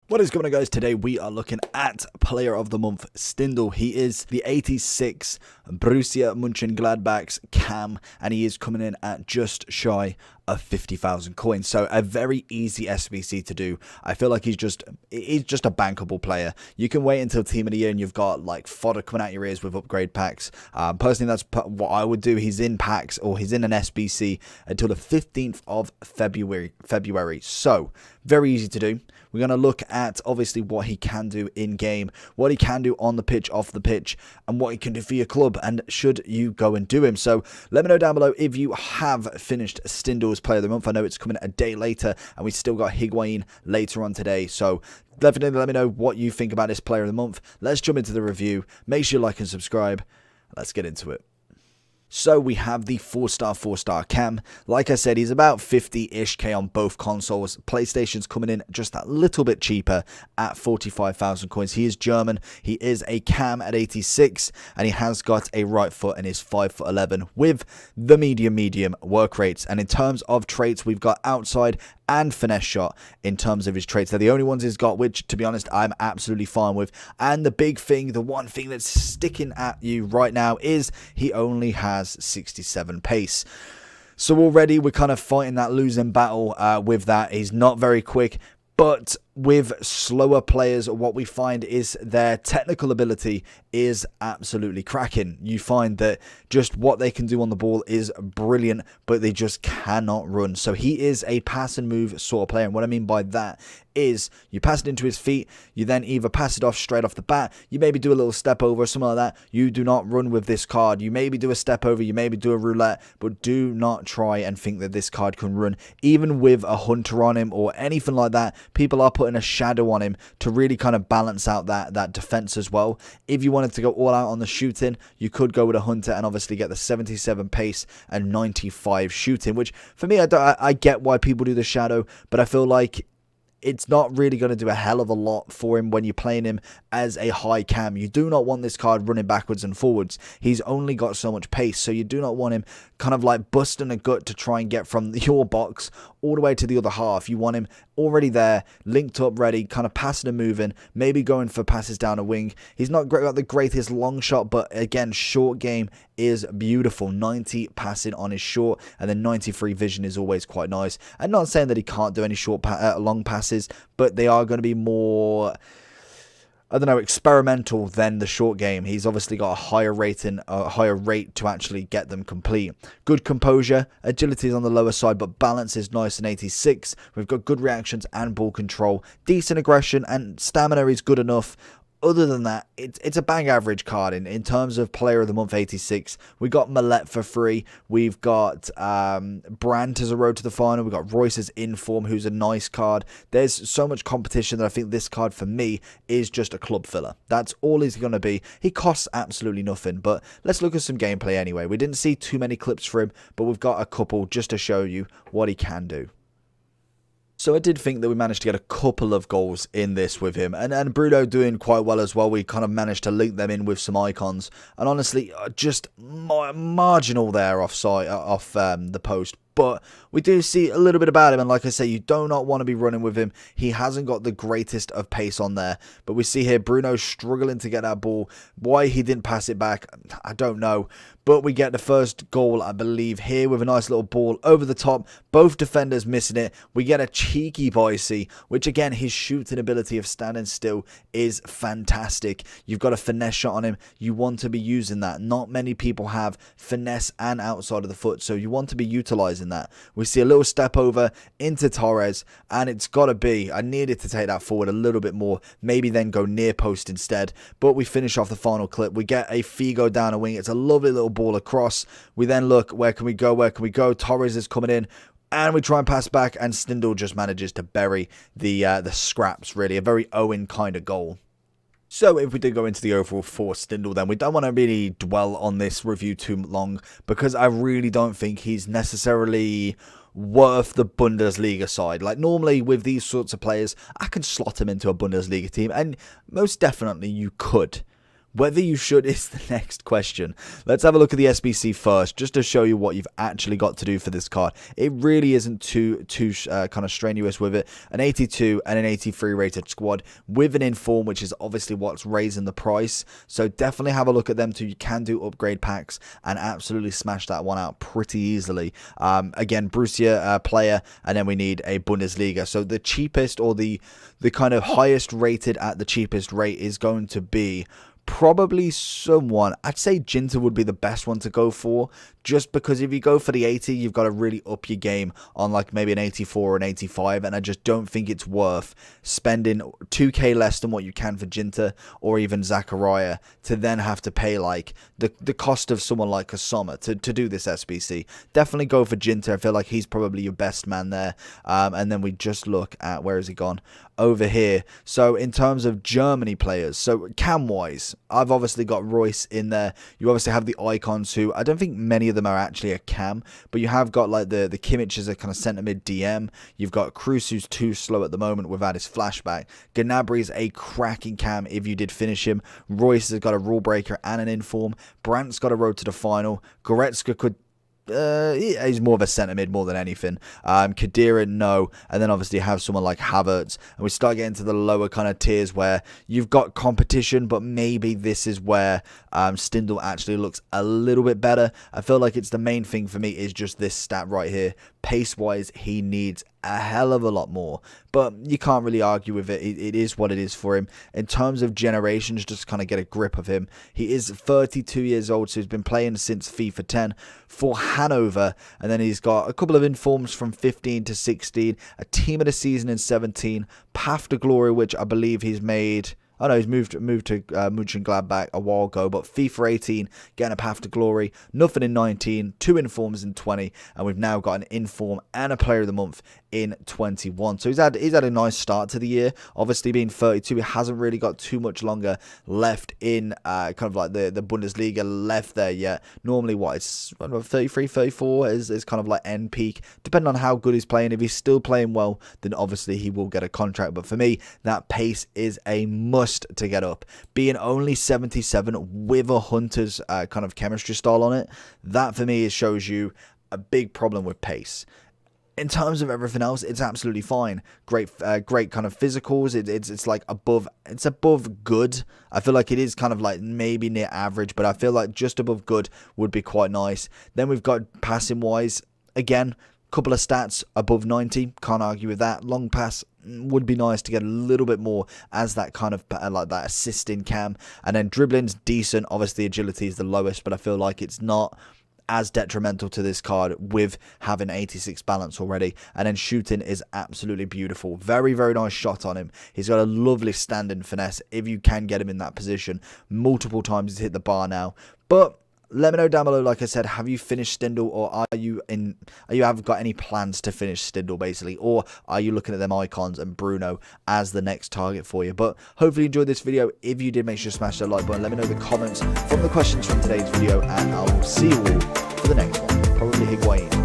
What is going on, guys? Today we are looking at Player of the Month, Stindl. He is the 86 Borussia Mönchengladbach's cam, and he is coming in at just shy of 50,000 coins. So a very easy SBC to do. I feel like he's just a bankable player. You can wait until Team of the Year and you've got like fodder coming out your ears with upgrade packs. Personally, that's what I would do. He's in packs, or he's in an SBC until the 15th of February. So very easy to do. We're going to look at obviously what he can do in game, what he can do on the pitch, off the pitch, and what he can do for your club, and should you go and do him. So let me know down below if you have finished Stindl's Player of the Month. I know it's coming a day later, and we still got Higuain later on today. So definitely let me know what you think about this Player of the Month. Let's jump into the review. Make sure you like and subscribe. Let's get into it. So we have the 4-star cam. Like I said, he's about 50-ish K on both consoles. PlayStation's coming in just that little bit cheaper at 45,000 coins. He is German. He is a cam at 86, and he has got a right foot and is 5'11" with the medium work rates. And in terms of traits, we've got outside and finesse shot in terms of his traits. They're the only ones he's got, which, to be honest, I'm absolutely fine with. And the big thing, the one thing that's sticking at you right now, is he only has 67 pace. So already we're kind of fighting that losing battle with that. He's not very quick, but with slower players, what we find is their technical ability is absolutely cracking. You find that just what they can do on the ball is brilliant, but they just cannot run. So he is a pass and move sort of player. And what I mean by that is you pass it into his feet, you then either pass it off straight off the bat, you maybe do a little step over or something like that. You do not run with this card. You maybe do a step over, you maybe do a roulette, but do not try and think that this card can run. Even with a hunter on him or anything like that, people are putting a shadow on him to really kind of balance out that defense as well. If you wanted to go all out on the shooting, you could go with a hunter and obviously get the 77 pace and 95 shooting, which for me, I get why people do the shadow, but I feel like it's not really going to do a hell of a lot for him when you're playing him as a high cam. You do not want this card running backwards and forwards. He's only got so much pace, so you do not want him kind of like busting a gut to try and get from your box all the way to the other half. You want him already there, linked up, ready, kind of passing and moving, maybe going for passes down a wing. He's not got the greatest long shot, but again, short game is beautiful. 90 passing on his short, and then 93 vision is always quite nice. I'm not saying that he can't do any long passes, but they are going to be more, I don't know, experimental than the short game. He's obviously got a higher rating, a higher rate to actually get them complete. Good composure, agility is on the lower side, but balance is nice in 86. We've got good reactions and ball control, decent aggression, and stamina is good enough. Other than that, it's a bang average card in terms of Player of the Month 86. We got Millet for free. We've got Brandt as a road to the final. We've got Royce as Inform, who's a nice card. There's so much competition that I think this card for me is just a club filler. That's all he's going to be. He costs absolutely nothing, but let's look at some gameplay anyway. We didn't see too many clips for him, but we've got a couple just to show you what he can do. So I did think that we managed to get a couple of goals in this with him, and Bruno doing quite well as well. We kind of managed to link them in with some icons, and honestly, just marginal there off the post. But we do see a little bit about him, and like I say, you do not want to be running with him. He hasn't got the greatest of pace on there. But we see here Bruno struggling to get that ball. Why he didn't pass it back, I don't know. But we get the first goal, I believe, here with a nice little ball over the top. Both defenders missing it. We get a cheeky Boise, which again, his shooting ability of standing still is fantastic. You've got a finesse shot on him. You want to be using that. Not many people have finesse and outside of the foot, so you want to be utilizing that. We see a little step over into Torres, and it's got to be, I needed to take that forward a little bit more, maybe then go near post instead, but we finish off the final clip. We get a Figo down a wing. It's a lovely little ball across. We then look, where can we go? Torres is coming in, and we try and pass back, and Stindl just manages to bury the scraps, really. A very Owen kind of goal. So if we did go into the overall for Stindl, then we don't want to really dwell on this review too long, because I really don't think he's necessarily worth the Bundesliga side. Like, normally with these sorts of players, I can slot him into a Bundesliga team, and most definitely you could. Whether you should is the next question. Let's have a look at the SBC first, just to show you what you've actually got to do for this card. It really isn't too kind of strenuous with it. An 82 and an 83 rated squad with an inform, which is obviously what's raising the price. So definitely have a look at them too. You can do upgrade packs and absolutely smash that one out pretty easily. Again, Borussia player, and then we need a Bundesliga. So the cheapest, or the kind of highest rated at the cheapest rate, is going to be probably someone, I'd say Ginter would be the best one to go for, just because if you go for the 80, you've got to really up your game on like maybe an 84 or an 85, and I just don't think it's worth spending 2k less than what you can for Ginter or even Zachariah to then have to pay like the cost of someone like Kasama to do this SBC. Definitely go for Ginter. I feel like he's probably your best man there. And then we just look at, where has he gone? Over here. So in terms of Germany players, so cam wise, I've obviously got Royce in there. You obviously have the icons, who I don't think many of them are actually a cam, but you have got like the Kimmich as a kind of centre mid DM. You've got Cruz, who's too slow at the moment without his flashback. Gnabry's a cracking cam if you did finish him. Royce has got a rule breaker and an inform. Brandt's got a road to the final. Goretzka could he's more of a centre mid more than anything. Khedira, no. And then obviously you have someone like Havertz, and we start getting to the lower kind of tiers where you've got competition, but maybe this is where Stindl actually looks a little bit better. I feel like it's the main thing for me is just this stat right here. Pace wise, he needs a hell of a lot more, but you can't really argue with it. It is what it is for him. In terms of generations, just kind of get a grip of him. He is 32 years old, so he's been playing since FIFA 10 for Hanover, and then he's got a couple of informs from 15 to 16, a team of the season in 17, Path to Glory, which I believe he's made. Oh no, he's moved to Mönchengladbach a while ago, but FIFA 18, getting a Path to Glory, nothing in 19, 2 informs in 20, and we've now got an inform and a Player of the Month in 21. So he's had a nice start to the year. Obviously, being 32, he hasn't really got too much longer left in kind of like the Bundesliga left there yet. Normally, what, it's 33, 34 is kind of like end peak, depending on how good he's playing. If he's still playing well, then obviously he will get a contract. But for me, that pace is a must to get up. Being only 77 with a Hunter's kind of chemistry style on it, that for me shows you a big problem with pace. In terms of everything else, it's absolutely fine. Great kind of physicals. It's like above good. I feel like it is kind of like maybe near average, but I feel like just above good would be quite nice. Then we've got passing wise, again, couple of stats above 90, can't argue with that. Long pass would be nice to get a little bit more as that kind of like that assisting cam. And then dribbling's decent. Obviously agility is the lowest, but I feel like it's not as detrimental to this card with having 86 balance already. And then shooting is absolutely beautiful. Very, very nice shot on him. He's got a lovely standing finesse if you can get him in that position. Multiple times he's hit the bar now. But let me know down below, like I said, have you finished Stindl, or are you have got any plans to finish Stindl basically, or are you looking at them icons and Bruno as the next target for you? But hopefully you enjoyed this video. If you did, make sure to smash that like button. Let me know the comments from the questions from today's video, and I will see you all for the next one. Probably Higuain.